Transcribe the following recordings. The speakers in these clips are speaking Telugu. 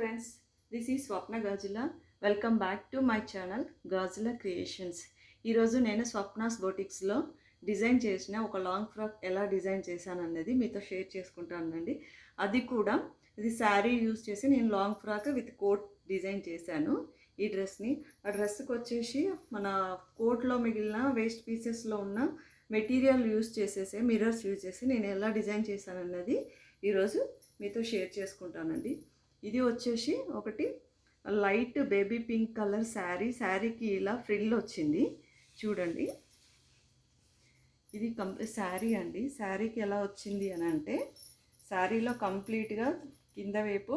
friends, this is Swapna Gajula. Welcome back to my channel Gajula Creations. ఈ రోజు నేను స్వప్నాస్ బొటిక్స్ లో డిజైన్ చేసిన ఒక లాంగ్ ఫ్రాక్ ఎలా డిజైన్ చేశాను అన్నది మీతో షేర్ చేసుకుంటానండి. అది కూడా ఇది శారీ యూస్ చేసి నేను long frock with coat design చేశాను. ఈ డ్రెస్ ని ఆ డ్రెస్ కి వచ్చేసి మన కోట్ లో మిగిలిన వేస్ట్ పీసెస్ లో ఉన్న మెటీరియల్ యూస్ చేసేసి మిర్రర్స్ యూస్ చేసి నేను ఎలా డిజైన్ చేశాను అన్నది ఈ రోజు మీతో షేర్ చేసుకుంటానండి. ఇది వచ్చేసి ఒకటి లైట్ బేబీ పింక్ కలర్ శారీకి ఇలా ఫ్రిల్ వచ్చింది చూడండి. ఇది శారీ అండి. శారీకి ఎలా వచ్చింది అని అంటే శారీలో కంప్లీట్గా కింద వైపు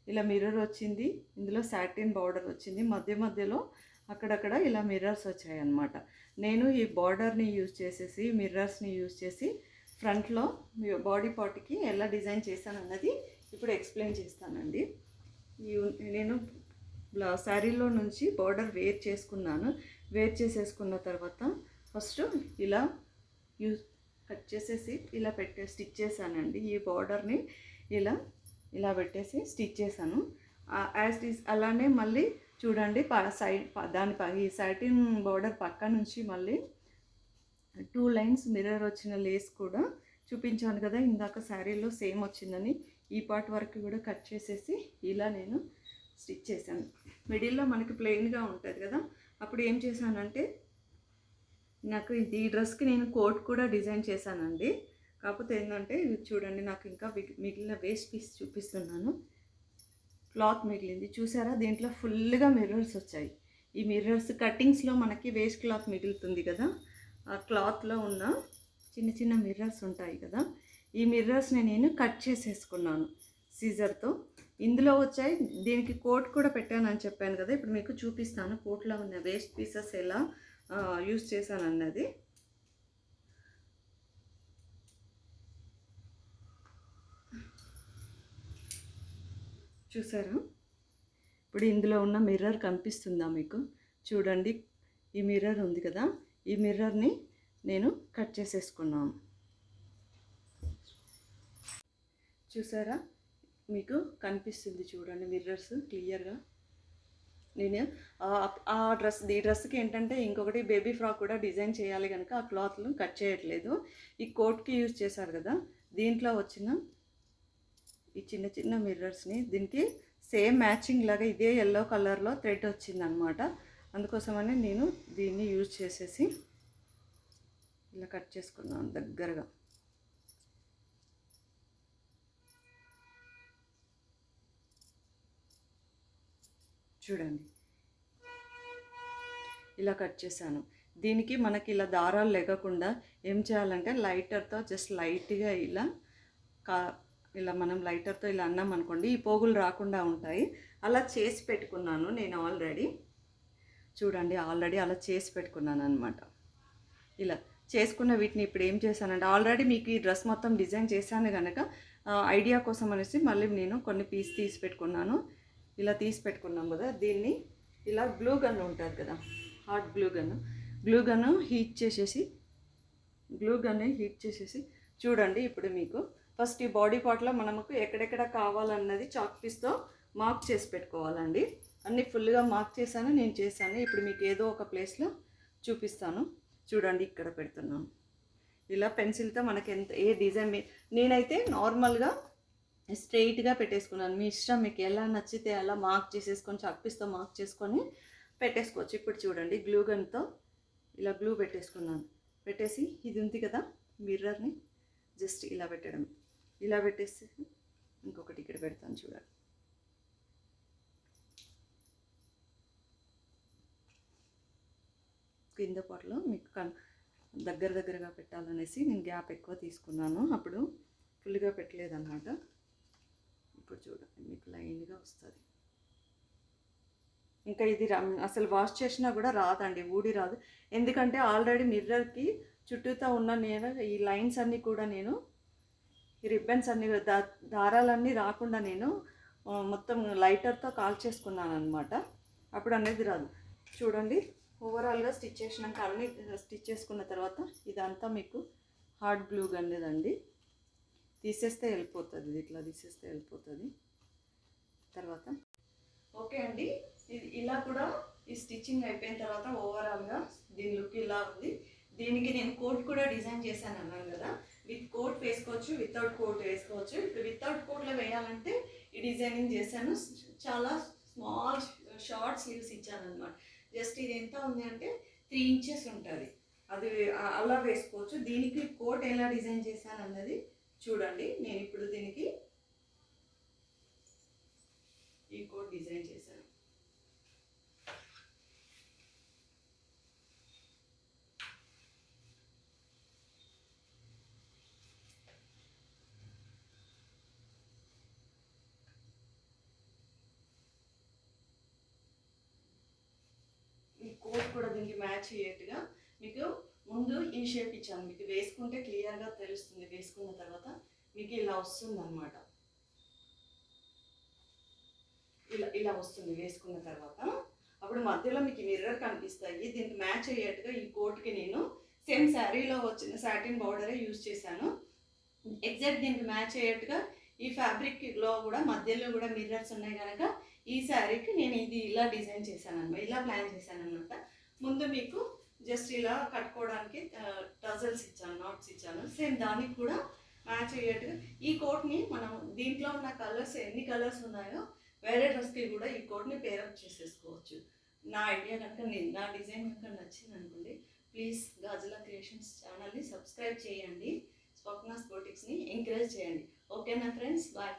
ఇలా మిర్రర్ వచ్చింది, ఇందులో సాటిన్ బార్డర్ వచ్చింది, మధ్యలో అక్కడక్కడ ఇలా మిర్రర్స్ వచ్చాయి అన్నమాట. నేను ఈ బార్డర్ని యూజ్ చేసేసి మిర్రర్స్ని యూజ్ చేసి ఫ్రంట్లో బాడీ పార్ట్కి ఎలా డిజైన్ చేశాను అన్నది ఇప్పుడు ఎక్స్ప్లెయిన్ చేస్తానండి. నేను శారీలో నుంచి బార్డర్ వేర్ చేసుకున్నాను. వేర్ చేసేసుకున్న తర్వాత ఫస్ట్ ఇలా కట్ చేసేసి ఇలా స్టిచ్ చేశానండి. ఈ బార్డర్ని ఇలా పెట్టేసి స్టిచ్ చేశాను. అలానే మళ్ళీ చూడండి ఈ సాటిన్ బార్డర్ పక్క నుంచి మళ్ళీ 2 లైన్స్ మిర్రర్ వచ్చిన లేస్ కూడా చూపించాను కదా ఇందాక శారీలో సేమ్ వచ్చిందని. ఈ పార్ట్ వరకు కూడా కట్ చేసేసి ఇలా నేను స్టిచ్ చేశాను. మిడిల్లో మనకి ప్లెయిన్గా ఉంటుంది కదా, అప్పుడు ఏం చేశానంటే నాకు ఈ డ్రెస్కి నేను కోట్ కూడా డిజైన్ చేశానండి. కాకపోతే ఏంటంటే చూడండి, నాకు ఇంకా మిగిలిన వేస్ట్ పీస్ చూపిస్తున్నాను. క్లాత్ మిగిలింది చూసారా, దీంట్లో ఫుల్గా మిర్రర్స్ వచ్చాయి. ఈ మిర్రర్స్ కటింగ్స్లో మనకి వేస్ట్ క్లాత్ మిగులుతుంది కదా, ఆ క్లాత్లో ఉన్న చిన్న మిర్రర్స్ ఉంటాయి కదా, ఈ మిర్రర్స్ని నేను కట్ చేసేసుకున్నాను సీజర్తో. ఇందులో వచ్చాయి. దీనికి కోట్ కూడా పెట్టానని చెప్పాను కదా, ఇప్పుడు మీకు చూపిస్తాను కోట్లో ఉన్న వేస్ట్ పీసెస్ ఎలా యూస్ చేశాను అన్నది. చూసారా, ఇప్పుడు ఇందులో ఉన్న మిర్రర్ కనిపిస్తుందా మీకు? చూడండి, ఈ మిర్రర్ ఉంది కదా, ఈ మిర్రర్ని నేను కట్ చేసేసుకున్నాను. చూసారా, మీకు కనిపిస్తుంది చూడండి మిర్రర్స్ క్లియర్గా. నేను ఈ డ్రెస్కి ఏంటంటే ఇంకొకటి బేబీ ఫ్రాక్ కూడా డిజైన్ చేయాలి కనుక ఆ క్లాత్లు కట్ చేయట్లేదు. ఈ కోట్కి యూజ్ చేశారు కదా, దీంట్లో వచ్చిన ఈ చిన్న మిర్రర్స్ని దీనికి సేమ్ మ్యాచింగ్ లాగా ఇదే ఎల్లో కలర్లో థ్రెడ్ వచ్చిందనమాట. అందుకోసమని నేను దీన్ని యూజ్ చేసేసి ఇలా కట్ చేసుకున్నాను దగ్గరగా. చూడండి, ఇలా కట్ చేశాను. దీనికి మనకి ఇలా దారాలు లేకుండా ఏం చేయాలంటే లైటర్తో జస్ట్ లైట్గా ఇలా మనం లైటర్తో ఇలా అన్నాం అనుకోండి, ఈ పోగులు రాకుండా ఉంటాయి. అలా చేసి పెట్టుకున్నాను నేను ఆల్రెడీ. చూడండి, ఆల్రెడీ అలా చేసి పెట్టుకున్నాను అనమాట. ఇలా చేసుకున్న వీటిని ఇప్పుడు ఏం చేశానంటే ఆల్రెడీ మీకు ఈ డ్రెస్ మొత్తం డిజైన్ చేశాను కనుక ఐడియా కోసం అనేసి మళ్ళీ నేను కొన్ని పీస్ తీసి పెట్టుకున్నాను. ఇలా తీసి పెట్టుకున్నాం కదా, దీన్ని ఇలా గ్లూ గన్ ఉంటుంది కదా, హాట్ గ్లూ గన్ హీట్ చేసేసి చూడండి. ఇప్పుడు మీకు ఫస్ట్ ఈ బాడీ పార్ట్లో మనకు ఎక్కడెక్కడ కావాలన్నది చాక్ పీస్తో మార్క్ చేసి పెట్టుకోవాలండి. అన్నీ ఫుల్గా మార్క్ నేను చేశాను. ఇప్పుడు మీకు ఏదో ఒక ప్లేస్లో చూపిస్తాను. చూడండి, ఇక్కడ పెడుతున్నాను. ఇలా పెన్సిల్తో మనకి ఏ డిజైన్ నేనైతే నార్మల్గా స్ట్రెయిట్గా పెట్టేసుకున్నాను. మీ ఇష్టం, మీకు ఎలా నచ్చితే అలా మార్క్ చేసేసుకొని చాక్ పీస్తో మార్క్ చేసుకొని పెట్టేసుకోవచ్చు. ఇప్పుడు చూడండి, గ్లూ గన్తో ఇలా గ్లూ పెట్టేసుకున్నాను. పెట్టేసి ఇది ఉంది కదా మిర్రర్ని జస్ట్ ఇలా పెట్టడం, ఇలా పెట్టేసి ఇంకొకటి ఇక్కడ పెడతాను చూడండి. కింద పాటలో మీకు దగ్గరగా పెట్టాలనేసి నేను గ్యాప్ ఎక్కువ తీసుకున్నాను, అప్పుడు ఫుల్గా పెట్టలేదన్నమాట. ఇప్పుడు చూడండి, మీకు లైన్గా వస్తుంది. ఇంకా ఇది అసలు వాష్ చేసినా కూడా రాదండి, ఊడి రాదు. ఎందుకంటే ఆల్రెడీ మిర్రర్కి చుట్టూతో ఉన్న నేను ఈ లైన్స్ అన్నీ కూడా నేను ఈ రిబ్బన్స్ అన్నీ దారాలన్నీ రాకుండా నేను మొత్తం లైటర్తో కాల్చేసుకున్నాను అనమాట. అప్పుడు అనేది రాదు. చూడండి, ఓవరాల్గా స్టిచ్ చేసినాక అన్నీ స్టిచ్ చేసుకున్న తర్వాత ఇదంతా మీకు హార్డ్ గ్లూ గన్నేదండి. తీసేస్తే వెళ్ళిపోతుంది, ఇట్లా తీసేస్తే వెళ్ళిపోతుంది. తర్వాత ఓకే అండి, ఇది ఇలా కూడా ఈ స్టిచ్చింగ్ అయిపోయిన తర్వాత ఓవరాల్గా దీని లుక్ ఇలా ఉంది. దీనికి నేను కోట్ కూడా డిజైన్ చేశాను అన్నాను కదా, విత్ కోట్ వేసుకోవచ్చు, వితౌట్ కోట్ వేసుకోవచ్చు. ఇప్పుడు వితౌట్ కోట్లో వేయాలంటే ఈ డిజైనింగ్ చేశాను. చాలా స్మాల్ షార్ట్ స్లీవ్స్ ఇచ్చాను అనమాట. జస్ట్ ఇది ఎంత ఉంది అంటే 3 ఇంచెస్ ఉంటుంది. అది అలా వేసుకోవచ్చు. దీనికి కోట్ ఎలా డిజైన్ చేశాను అన్నది చూడండి. నేను ఇప్పుడు దీనికి ఈ కోట్ డిజైన్ చేశాను. ఈ కోట్ కూడా దీనికి మ్యాచ్ అయ్యేట్టుగా మీకు ముందు ఈ షేప్ ఇచ్చాను. మీకు వేసుకుంటే క్లియర్గా తెలుస్తుంది. వేసుకున్న తర్వాత మీకు ఇలా వస్తుంది అనమాట. ఇలా వస్తుంది వేసుకున్న తర్వాత. అప్పుడు మధ్యలో మీకు మిర్రర్ కనిపిస్తాయి. దీనికి మ్యాచ్ అయ్యేట్టుగా ఈ కోట్కి నేను సేమ్ శారీలో వచ్చిన సాటిన్ బౌడరే యూజ్ చేశాను. ఎగ్జాక్ట్ దీనికి మ్యాచ్ అయ్యేట్టుగా ఈ ఫ్యాబ్రిక్లో కూడా మధ్యలో కూడా మిర్రర్స్ ఉన్నాయి కనుక ఈ శారీకి నేను ఇది ఇలా డిజైన్ చేశాను అనమాట, ఇలా ప్లాన్ చేశాను అనమాట. ముందు మీకు జస్ట్ ఇలా కట్టుకోవడానికి టజల్స్ ఇచ్చాను, నాట్స్ ఇచ్చాను. సేమ్ దానికి కూడా మ్యాచ్ అయ్యేట్టుగా ఈ కోట్ని మనం దీంట్లో ఉన్న కలర్స్ ఎన్ని కలర్స్ ఉన్నాయో వేరే డ్రెస్కి కూడా ఈ కోట్ని పేరప్ చేసేసుకోవచ్చు. నా ఐడియా కనుక నా డిజైన్ కనుక నచ్చింది అనుకోండి, ప్లీజ్ గాజుల క్రియేషన్స్ ఛానల్ని సబ్స్క్రైబ్ చేయండి. స్వప్నాస్ బొటిక్స్ని ఎంకరేజ్ చేయండి. ఓకేనా ఫ్రెండ్స్, బాయ్.